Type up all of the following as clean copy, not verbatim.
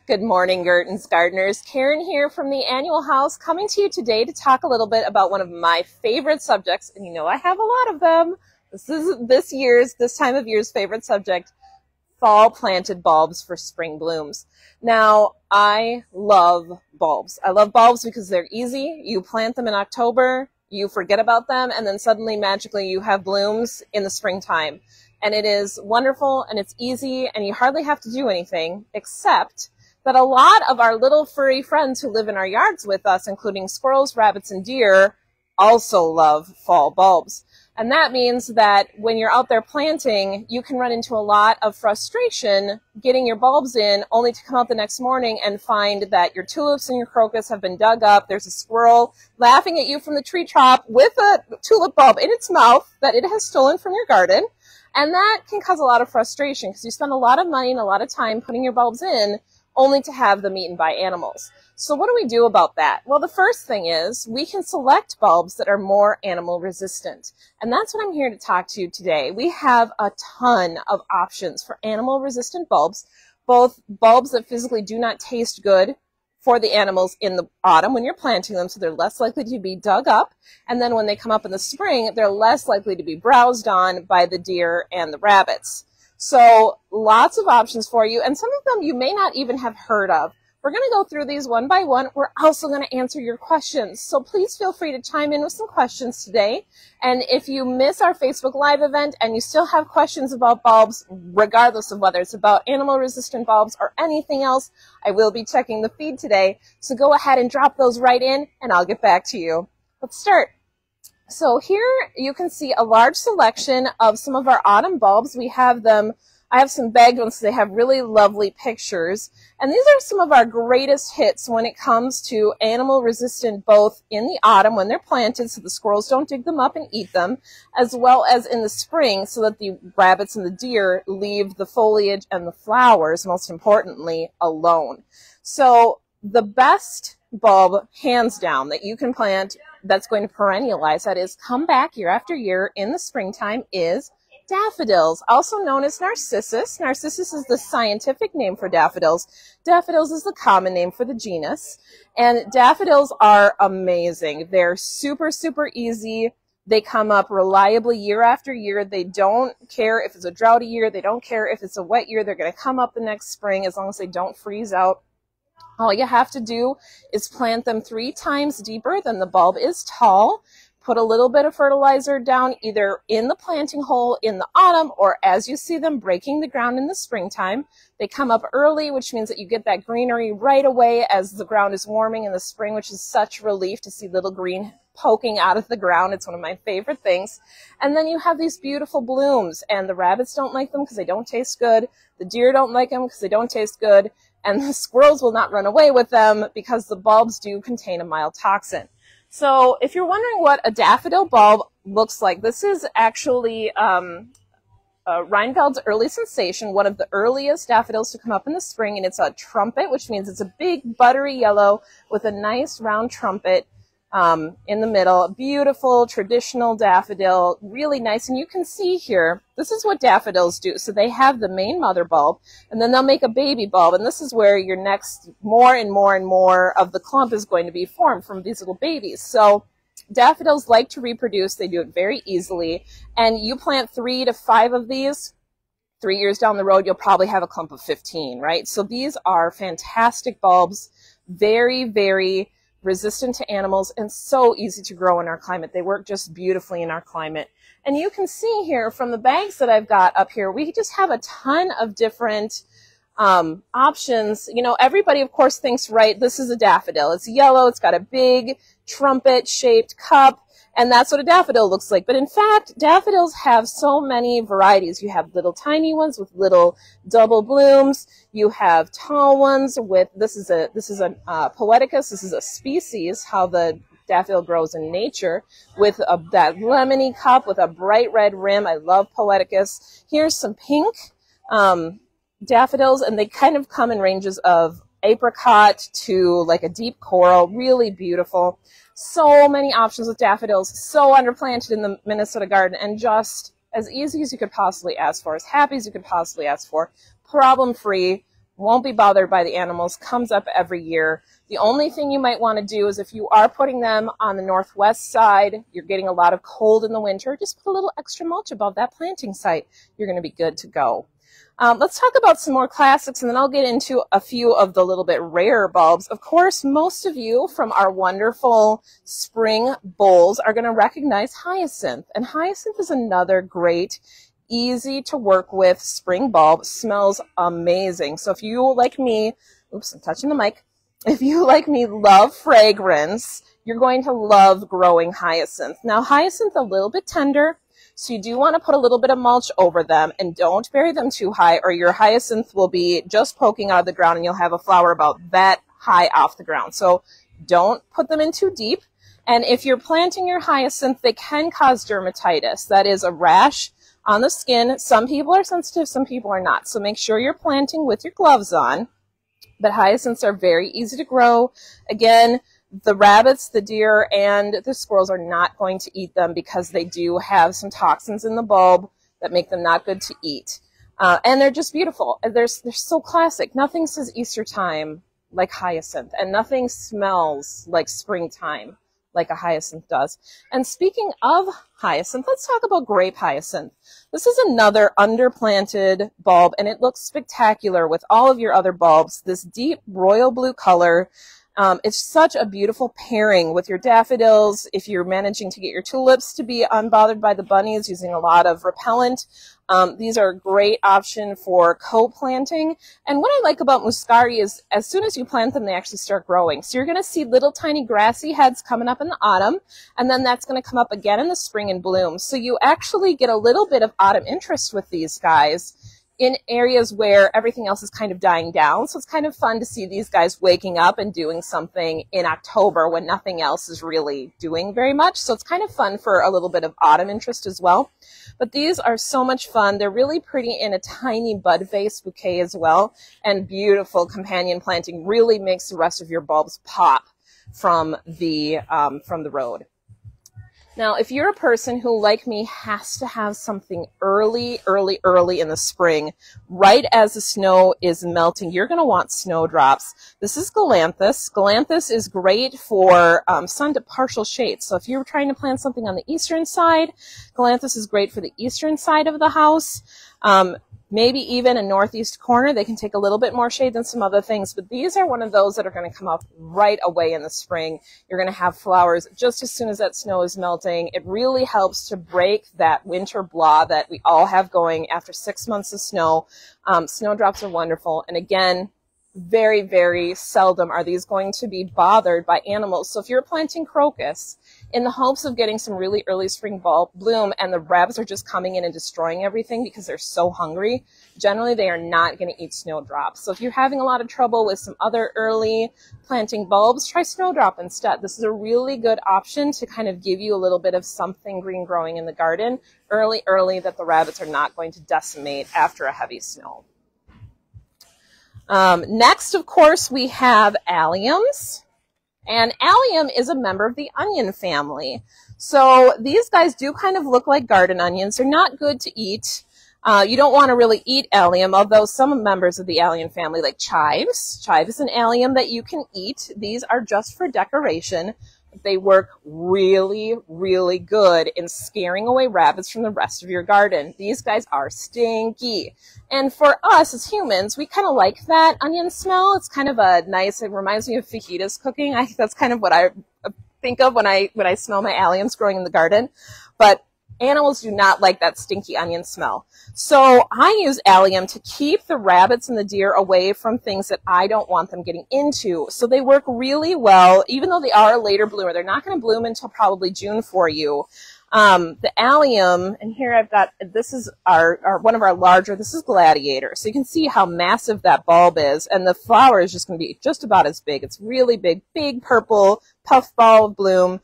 Good morning, Gertens gardeners. Karen here from the Annual House, coming to you today to talk a little bit about one of my favorite subjects, and you know I have a lot of them. This is this time of year's favorite subject, fall planted bulbs for spring blooms. Now, I love bulbs. I love bulbs because they're easy. You plant them in October, you forget about them, and then suddenly, magically, you have blooms in the springtime. And it is wonderful, and it's easy, and you hardly have to do anything, except that a lot of our little furry friends who live in our yards with us, including squirrels, rabbits, and deer, also love fall bulbs. And that means that when you're out there planting, you can run into a lot of frustration getting your bulbs in, only to come out the next morning and find that your tulips and your crocus have been dug up. There's a squirrel laughing at you from the tree top with a tulip bulb in its mouth that it has stolen from your garden. And that can cause a lot of frustration because you spend a lot of money and a lot of time putting your bulbs in only to have them eaten by animals. So what do we do about that? Well, the first thing is we can select bulbs that are more animal resistant. And that's what I'm here to talk to you today. We have a ton of options for animal resistant bulbs, both bulbs that physically do not taste good for the animals in the autumn when you're planting them, so they're less likely to be dug up. And then when they come up in the spring, they're less likely to be browsed on by the deer and the rabbits. So lots of options for you, and some of them you may not even have heard of. We're going to go through these one by one. We're also going to answer your questions. So please feel free to chime in with some questions today. And if you miss our Facebook Live event and you still have questions about bulbs, regardless of whether it's about animal resistant bulbs or anything else, I will be checking the feed today. So go ahead and drop those right in and I'll get back to you. Let's start. So here you can see a large selection of some of our autumn bulbs. We have them, I have some bagged ones, so they have really lovely pictures. And these are some of our greatest hits when it comes to animal resistant, both in the autumn when they're planted so the squirrels don't dig them up and eat them, as well as in the spring so that the rabbits and the deer leave the foliage and the flowers, most importantly, alone. So the best bulb, hands down, that you can plant that's going to perennialize, that is come back year after year in the springtime, is daffodils, also known as narcissus. Narcissus is the scientific name for daffodils. Daffodils is the common name for the genus. And daffodils are amazing. They're super, super easy. They come up reliably year after year. They don't care if it's a droughty year. They don't care if it's a wet year. They're going to come up the next spring as long as they don't freeze out. All you have to do is plant them 3 times deeper than the bulb is tall. Put a little bit of fertilizer down either in the planting hole in the autumn or as you see them breaking the ground in the springtime. They come up early, which means that you get that greenery right away as the ground is warming in the spring, which is such relief to see little green poking out of the ground. It's one of my favorite things. And then you have these beautiful blooms, and the rabbits don't like them because they don't taste good. The deer don't like them because they don't taste good. And the squirrels will not run away with them because the bulbs do contain a mild toxin. So if you're wondering what a daffodil bulb looks like, this is actually Reinfeld's early sensation, one of the earliest daffodils to come up in the spring, and it's a trumpet, which means it's a big buttery yellow with a nice round trumpet in the middle. A beautiful traditional daffodil, really nice. And you can see here, this is what daffodils do. So they have the main mother bulb, and then they'll make a baby bulb, and this is where your next more and more and more of the clump is going to be formed from these little babies. So daffodils like to reproduce. They do it very easily, and you plant 3 to 5 of these. 3 years down the road, you'll probably have a clump of 15, right? So these are fantastic bulbs, very, very resistant to animals, and so easy to grow in our climate. They work just beautifully in our climate. And you can see here from the bags that I've got up here, we just have a ton of different options. You know, everybody, of course, thinks, right, this is a daffodil. It's yellow, it's got a big trumpet-shaped cup, and that's what a daffodil looks like. But in fact, daffodils have so many varieties. You have little tiny ones with little double blooms. You have tall ones with, this is a poeticus. This is a species, how the daffodil grows in nature, with that lemony cup with a bright red rim. I love poeticus. Here's some pink daffodils, and they kind of come in ranges of apricot to like a deep coral, really beautiful. So many options with daffodils, so underplanted in the Minnesota garden, and just as easy as you could possibly ask for, as happy as you could possibly ask for, problem-free, won't be bothered by the animals, comes up every year. The only thing you might want to do is if you are putting them on the northwest side, you're getting a lot of cold in the winter, just put a little extra mulch above that planting site. You're going to be good to go. Let's talk about some more classics, and then I'll get into a few of the little bit rarer bulbs. Of course, most of you from our wonderful spring bowls are going to recognize hyacinth. And hyacinth is another great, easy to work with spring bulb. Smells amazing. So if you, like me, oops, I'm touching the mic. If you, like me, love fragrance, you're going to love growing hyacinth. Now, hyacinth a little bit tender, so you do want to put a little bit of mulch over them, and don't bury them too high or your hyacinth will be just poking out of the ground and you'll have a flower about that high off the ground. So don't put them in too deep. And if you're planting your hyacinth, they can cause dermatitis. That is a rash on the skin. Some people are sensitive, some people are not. So make sure you're planting with your gloves on. But hyacinths are very easy to grow. Again, the rabbits, the deer, and the squirrels are not going to eat them because they do have some toxins in the bulb that make them not good to eat. And they're just beautiful. They're so classic. Nothing says Easter time like hyacinth, and nothing smells like springtime like a hyacinth does. And speaking of hyacinth, let's talk about grape hyacinth. This is another underplanted bulb, and it looks spectacular with all of your other bulbs. This deep royal blue color. It's such a beautiful pairing with your daffodils. If you're managing to get your tulips to be unbothered by the bunnies using a lot of repellent, these are a great option for co-planting. And what I like about muscari is as soon as you plant them, they actually start growing. So you're going to see little tiny grassy heads coming up in the autumn, and then that's going to come up again in the spring and bloom. So you actually get a little bit of autumn interest with these guys in areas where everything else is kind of dying down. So it's kind of fun to see these guys waking up and doing something in October when nothing else is really doing very much. So it's kind of fun for a little bit of autumn interest as well. But these are so much fun. They're really pretty in a tiny bud vase bouquet as well. And beautiful companion planting really makes the rest of your bulbs pop from the road. Now, if you're a person who, like me, has to have something early in the spring, right as the snow is melting, you're going to want snowdrops. This is galanthus. Galanthus is great for sun to partial shade. So if you're trying to plant something on the eastern side, galanthus is great for the eastern side of the house. Maybe even a northeast corner. They can take a little bit more shade than some other things, but these are one of those that are going to come up right away in the spring. You're going to have flowers just as soon as that snow is melting. It really helps to break that winter blah that we all have going after 6 months of snow. Snowdrops are wonderful. And again, very, very seldom are these going to be bothered by animals. So if you're planting crocus in the hopes of getting some really early spring bloom and the rabbits are just coming in and destroying everything because they're so hungry, generally they are not going to eat snowdrops. So if you're having a lot of trouble with some other early planting bulbs, try snowdrop instead. This is a really good option to kind of give you a little bit of something green growing in the garden early that the rabbits are not going to decimate after a heavy snow. Next, of course, we have alliums. And allium is a member of the onion family. So these guys do kind of look like garden onions. They're not good to eat. You don't want to really eat allium, although some members of the allium family, like chives. Chive is an allium that you can eat. These are just for decoration. They work really, really good in scaring away rabbits from the rest of your garden. These guys are stinky. And for us as humans, we kind of like that onion smell. It's kind of a nice, it reminds me of fajitas cooking. That's kind of what I think of when I smell my alliums growing in the garden. But animals do not like that stinky onion smell. So I use allium to keep the rabbits and the deer away from things that I don't want them getting into. So they work really well, even though they are a later bloomer. They're not going to bloom until probably June for you. The allium, and here I've got, this is one of our larger, this is Gladiator. So you can see how massive that bulb is, and the flower is just going to be just about as big. It's really big, big purple puffball of bloom.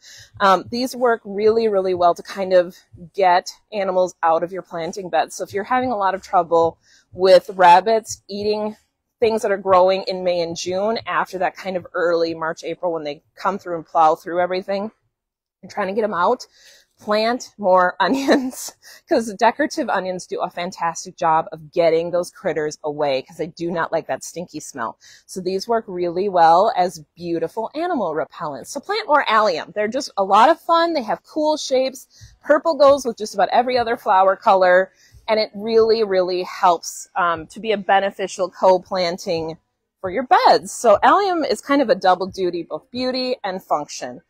These work really, really well to kind of get animals out of your planting beds. So if you're having a lot of trouble with rabbits eating things that are growing in May and June after that kind of early March, April when they come through and plow through everything and trying to get them out, plant more onions, because decorative onions do a fantastic job of getting those critters away, because they do not like that stinky smell. So these work really well as beautiful animal repellents. So plant more allium. They're just a lot of fun. They have cool shapes. Purple goes with just about every other flower color, and it really, really helps to be a beneficial co-planting for your beds. So allium is kind of a double duty, both beauty and function.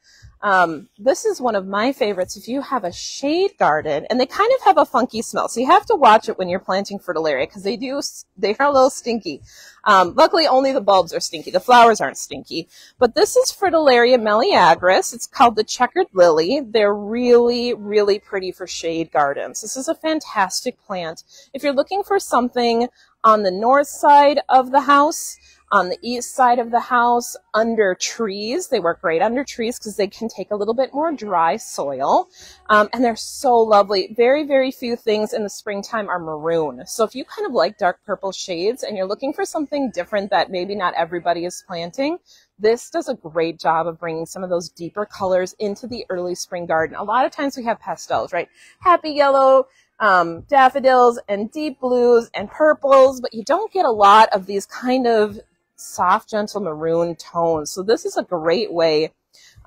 This is one of my favorites if you have a shade garden, and they kind of have a funky smell. So you have to watch it when you're planting fritillaria, because they are a little stinky. Luckily only the bulbs are stinky. The flowers aren't stinky. But this is Fritillaria meleagris. It's called the checkered lily. They're really, really pretty for shade gardens. This is a fantastic plant. If you're looking for something on the north side of the house, on the east side of the house, under trees. They work great under trees because they can take a little bit more dry soil. And they're so lovely. Very, very few things in the springtime are maroon. So if you kind of like dark purple shades and you're looking for something different that maybe not everybody is planting, this does a great job of bringing some of those deeper colors into the early spring garden. A lot of times we have pastels, right? Happy yellow, daffodils and deep blues and purples, but you don't get a lot of these kind of soft, gentle maroon tones. So this is a great way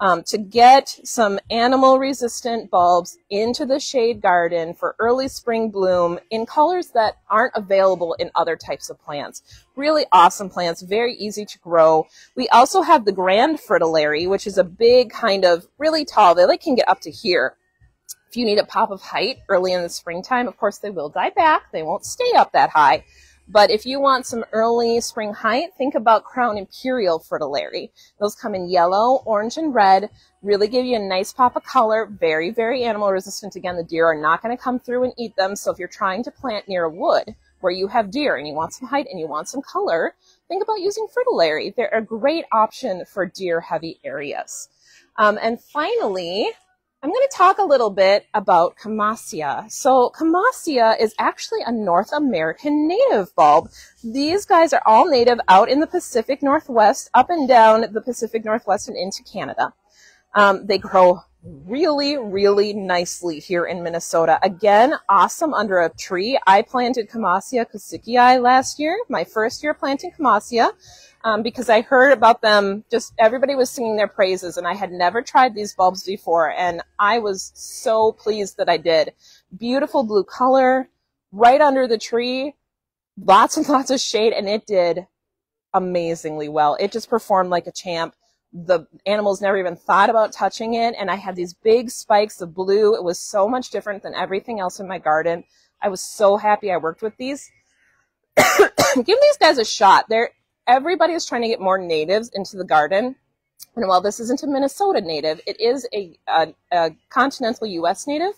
to get some animal-resistant bulbs into the shade garden for early spring bloom in colors that aren't available in other types of plants. Really awesome plants, very easy to grow. We also have the grand fritillary, which is a big kind of really tall. They can get up to here. If you need a pop of height early in the springtime, of course they will die back. They won't stay up that high. But if you want some early spring height, think about Crown Imperial Fritillary. Those come in yellow, orange, and red. Really give you a nice pop of color. Very, very animal resistant. Again, the deer are not going to come through and eat them. So if you're trying to plant near a wood where you have deer and you want some height and you want some color, think about using Fritillary. They're a great option for deer-heavy areas. And finally, I'm going to talk a little bit about Camassia. So Camassia is actually a North American native bulb. These guys are all native out in the Pacific Northwest, up and down the Pacific Northwest and into Canada. They grow really, really nicely here in Minnesota. Again, awesome under a tree. I planted Camassia Kosicii last year, my first year planting Camassia. Because I heard about them, just everybody was singing their praises, and I had never tried these bulbs before, and I was so pleased that I did. Beautiful blue color, right under the tree, lots and lots of shade, and it did amazingly well. It just performed like a champ. The animals never even thought about touching it, and I had these big spikes of blue. It was so much different than everything else in my garden. I was so happy I worked with these. Give these guys a shot. Everybody is trying to get more natives into the garden. And while this isn't a Minnesota native, it is a continental U.S. native.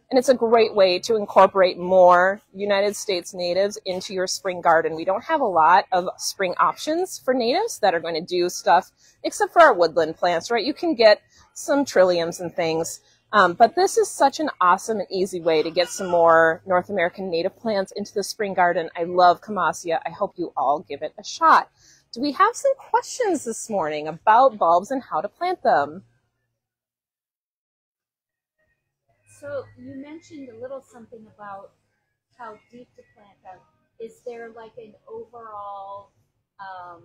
And it's a great way to incorporate more United States natives into your spring garden. We don't have a lot of spring options for natives that are going to do stuff, except for our woodland plants, right? You can get some trilliums and things. But this is such an awesome and easy way to get some more North American native plants into the spring garden. I love Camassia. I hope you all give it a shot. Do we have some questions this morning about bulbs and how to plant them? So you mentioned a little something about how deep to plant them. Is there like an overall...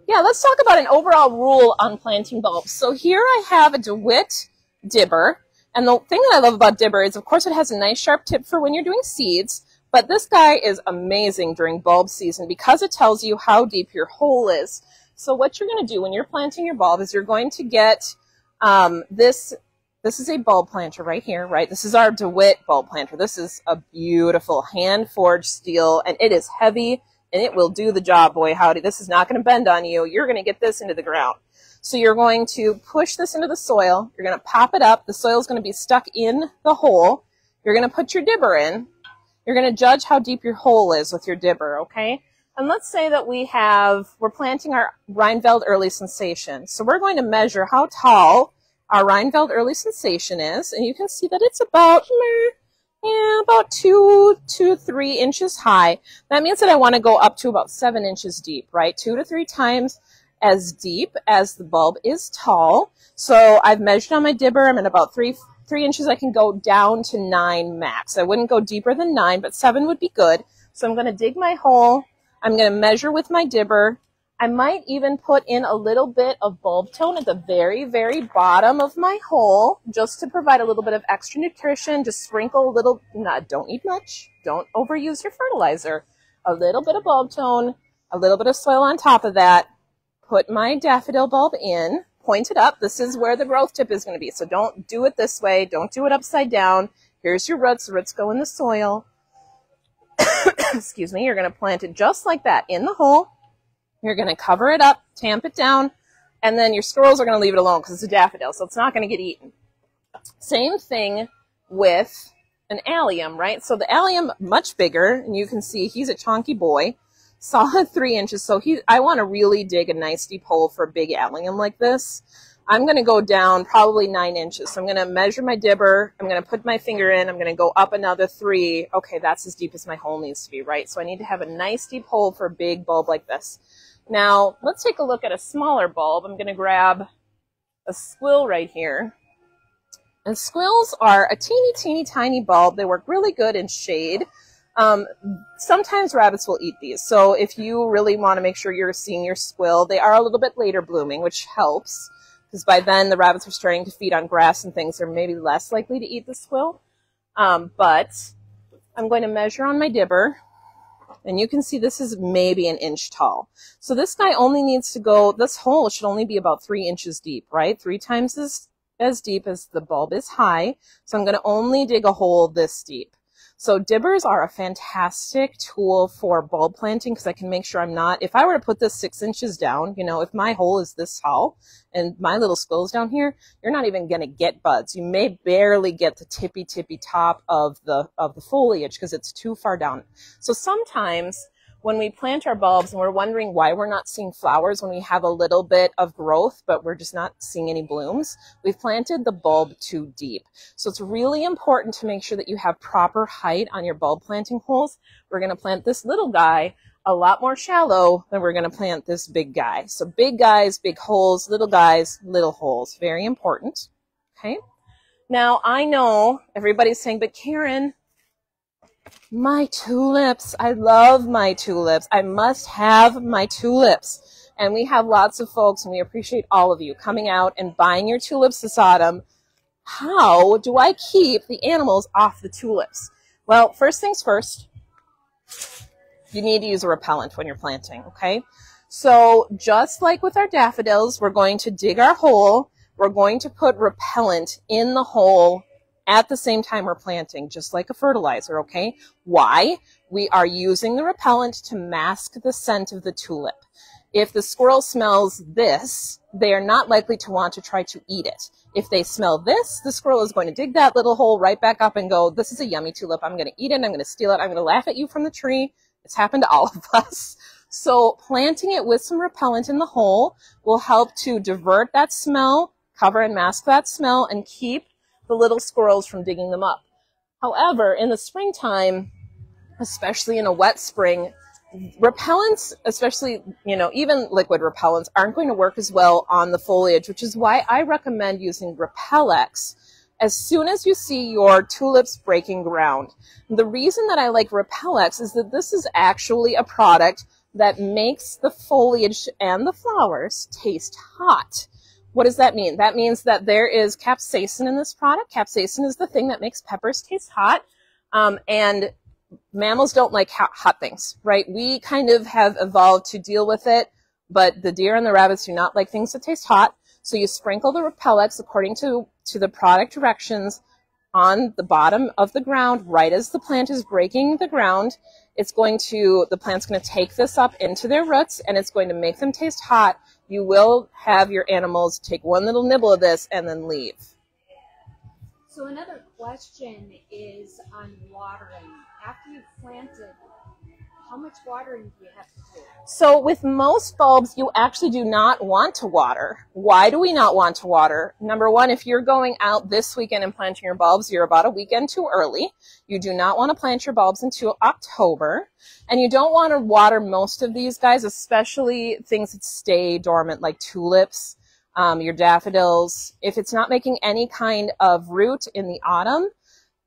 Yeah, let's talk about an overall rule on planting bulbs. So here I have a DeWitt dibber. And the thing that I love about dibber is, of course, it has a nice sharp tip for when you're doing seeds, but this guy is amazing during bulb season because it tells you how deep your hole is. So what you're going to do when you're planting your bulb is you're going to get this is a bulb planter right here, right? This is our DeWitt bulb planter. This is a beautiful hand-forged steel, and it is heavy, and it will do the job, boy howdy. This is not going to bend on you. You're going to get this into the ground. So you're going to push this into the soil. You're going to pop it up. The soil is going to be stuck in the hole. You're going to put your dibber in. You're going to judge how deep your hole is with your dibber, okay? And let's say that we're planting our Rheinfeld Early Sensation. So we're going to measure how tall our Rheinfeld Early Sensation is. And you can see that it's about 2 to 3 inches high. That means that I want to go up to about 7 inches deep, right? 2 to 3 times as deep as the bulb is tall. So I've measured on my dibber. I'm at about 3 inches, I can go down to 9 max. I wouldn't go deeper than 9, but 7 would be good. So I'm going to dig my hole. I'm going to measure with my dibber. I might even put in a little bit of bulb tone at the very, very bottom of my hole just to provide a little bit of extra nutrition. Just sprinkle a little, don't need much. Don't overuse your fertilizer. A little bit of bulb tone, a little bit of soil on top of that. Put my daffodil bulb in, point it up. This is where the growth tip is going to be. So don't do it this way. Don't do it upside down. Here's your roots. The roots go in the soil. Excuse me. You're going to plant it just like that in the hole. You're going to cover it up, tamp it down, and then your squirrels are going to leave it alone because it's a daffodil, so it's not going to get eaten. Same thing with an allium, right? So the allium, much bigger, and you can see he's a chonky boy, solid 3 inches. So I want to really dig a nice deep hole for a big allium like this. I'm going to go down probably 9 inches. So I'm going to measure my dibber. I'm going to put my finger in. I'm going to go up another 3. Okay, that's as deep as my hole needs to be, right? So I need to have a nice deep hole for a big bulb like this. Now, let's take a look at a smaller bulb. I'm going to grab a squill right here. And squills are a teeny, teeny, tiny bulb. They work really good in shade. Sometimes rabbits will eat these. So if you really want to make sure you're seeing your squill, they are a little bit later blooming, which helps. Because by then the rabbits are starting to feed on grass and things. They're maybe less likely to eat the squill. But I'm going to measure on my dibber. And you can see this is maybe an inch tall. So this guy only needs to go, this hole should only be about 3 inches deep, right? 3 times as deep as the bulb is high. So I'm going to only dig a hole this deep. So dibbers are a fantastic tool for bulb planting because I can make sure I'm not, if I were to put this 6 inches down, you know, if my hole is this tall and my little squill's down here, you're not even going to get buds. You may barely get the tippy top of the foliage because it's too far down. So sometimes when we plant our bulbs and we're wondering why we're not seeing flowers when we have a little bit of growth, but we're just not seeing any blooms, we've planted the bulb too deep. So it's really important to make sure that you have proper height on your bulb planting holes. We're going to plant this little guy a lot more shallow than we're going to plant this big guy. So big guys, big holes, little guys, little holes. Very important. Okay. Now I know everybody's saying, but Karen, my tulips, I love my tulips. I must have my tulips. And we have lots of folks, and we appreciate all of you coming out and buying your tulips this autumn. How do I keep the animals off the tulips? Well, first things first, you need to use a repellent when you're planting, okay? So just like with our daffodils, we're going to dig our hole. We're going to put repellent in the hole at the same time we're planting, just like a fertilizer, okay? Why? We are using the repellent to mask the scent of the tulip. If the squirrel smells this, they are not likely to want to try to eat it. If they smell this, the squirrel is going to dig that little hole right back up and go, this is a yummy tulip. I'm going to eat it. I'm going to steal it. I'm going to laugh at you from the tree. It's happened to all of us. So planting it with some repellent in the hole will help to divert that smell, cover and mask that smell, and keep the little squirrels from digging them up. However, in the springtime, especially in a wet spring, repellents, especially, you know, even liquid repellents, aren't going to work as well on the foliage, which is why I recommend using Repellex as soon as you see your tulips breaking ground. The reason that I like Repellex is that this is actually a product that makes the foliage and the flowers taste hot. What does that mean? That means that there is capsaicin in this product. Capsaicin is the thing that makes peppers taste hot. And mammals don't like hot things, right? We kind of have evolved to deal with it, but the deer and the rabbits do not like things that taste hot. So you sprinkle the Repellex according to the product directions on the bottom of the ground, right as the plant is breaking the ground. The plant's going to take this up into their roots, and it's going to make them taste hot. You will have your animals take one little nibble of this and then leave. So another question is on watering. After you've planted, how much watering do you have to do? So with most bulbs, you actually do not want to water. Why do we not want to water? Number one, if you're going out this weekend and planting your bulbs, you're about a weekend too early. You do not want to plant your bulbs until October. And you don't want to water most of these guys, especially things that stay dormant like tulips. your daffodils. If it's not making any kind of root in the autumn,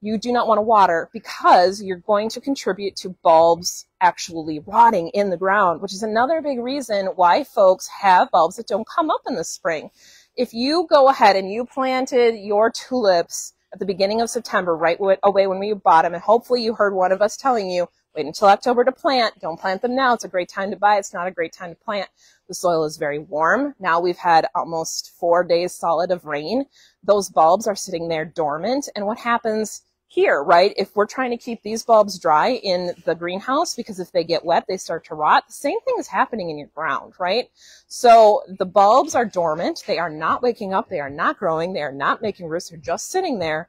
you do not want to water because you're going to contribute to bulbs actually rotting in the ground, which is another big reason why folks have bulbs that don't come up in the spring. If you go ahead and you planted your tulips at the beginning of September, right away when we bought them, and hopefully you heard one of us telling you, wait until October to plant. Don't plant them now. It's a great time to buy. It's not a great time to plant. The soil is very warm. Now we've had almost 4 days solid of rain. Those bulbs are sitting there dormant. And what happens here, right? If we're trying to keep these bulbs dry in the greenhouse, because if they get wet, they start to rot. The same thing is happening in your ground, right? So the bulbs are dormant. They are not waking up. They are not growing. They are not making roots. They're just sitting there.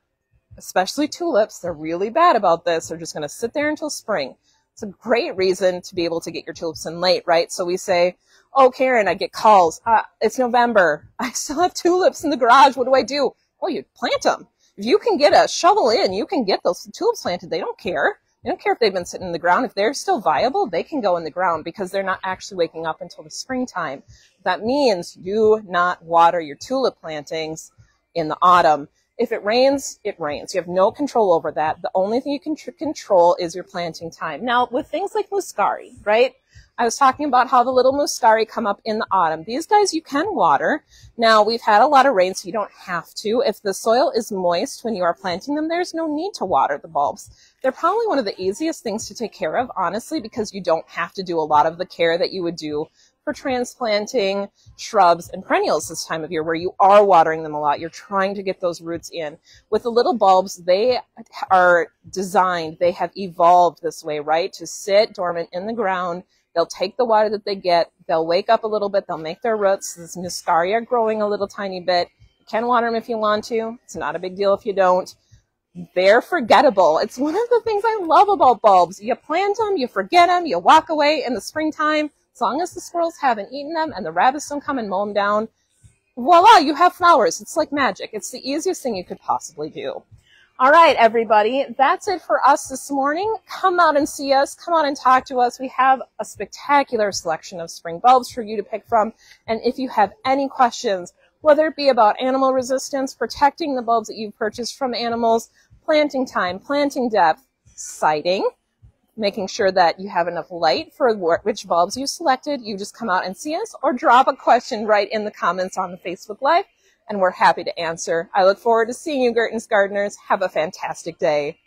Especially tulips, they're really bad about this. They're just going to sit there until spring. It's a great reason to be able to get your tulips in late, right? So we say, oh, Karen, I get calls. It's November. I still have tulips in the garage. What do I do? Well, you plant them. If you can get a shovel in, you can get those tulips planted. They don't care. They don't care if they've been sitting in the ground. If they're still viable, they can go in the ground because they're not actually waking up until the springtime. That means do not water your tulip plantings in the autumn. If it rains, it rains. You have no control over that. The only thing you can control is your planting time. Now, with things like muscari, right? I was talking about how the little muscari come up in the autumn. These guys you can water. Now, we've had a lot of rain, so you don't have to. If the soil is moist when you are planting them, there's no need to water the bulbs. They're probably one of the easiest things to take care of, honestly, because you don't have to do a lot of the care that you would do for transplanting shrubs and perennials this time of year, where you are watering them a lot. You're trying to get those roots in. With the little bulbs, they are designed, they have evolved this way, right? To sit dormant in the ground. They'll take the water that they get. They'll wake up a little bit. They'll make their roots. This muscari are growing a little tiny bit. You can water them if you want to. It's not a big deal if you don't. They're forgettable. It's one of the things I love about bulbs. You plant them, you forget them, you walk away in the springtime. As long as the squirrels haven't eaten them and the rabbits don't come and mow them down, voila, you have flowers. It's like magic. It's the easiest thing you could possibly do. All right, everybody, that's it for us this morning. Come out and see us. Come out and talk to us. We have a spectacular selection of spring bulbs for you to pick from. And if you have any questions, whether it be about animal resistance, protecting the bulbs that you've purchased from animals, planting time, planting depth, sighting, making sure that you have enough light for which bulbs you selected, you just come out and see us or drop a question right in the comments on the Facebook Live, and we're happy to answer. I look forward to seeing you, Gerton's Gardeners. Have a fantastic day.